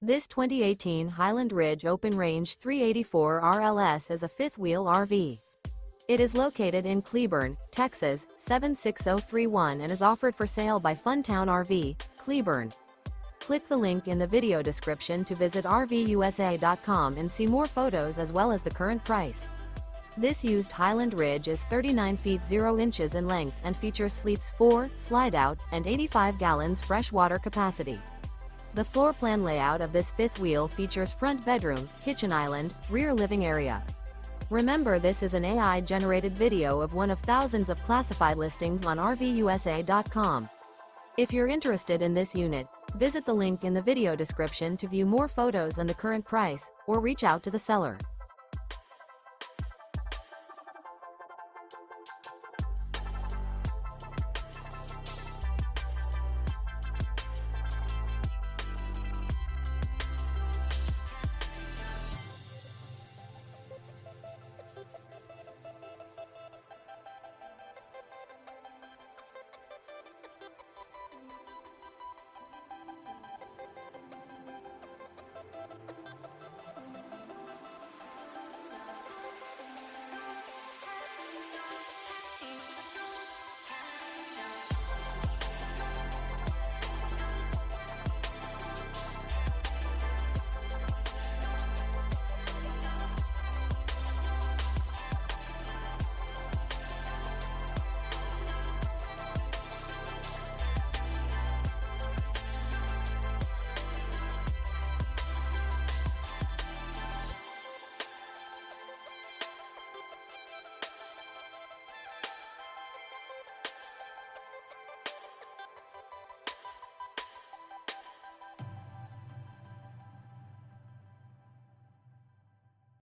This 2018 Highland Ridge Open Range 384 RLS is a fifth-wheel RV. It is located in Cleburne, Texas, 76031 and is offered for sale by Funtown RV, Cleburne. Click the link in the video description to visit RVUSA.com and see more photos as well as the current price. This used Highland Ridge is 39 feet 0 inches in length and features sleeps 4, slide-out, and 85 gallons fresh water capacity. The floor plan layout of this fifth wheel features front bedroom, kitchen island, rear living area. Remember, this is an AI-generated video of one of thousands of classified listings on RVUSA.com. If you're interested in this unit, visit the link in the video description to view more photos and the current price, or reach out to the seller.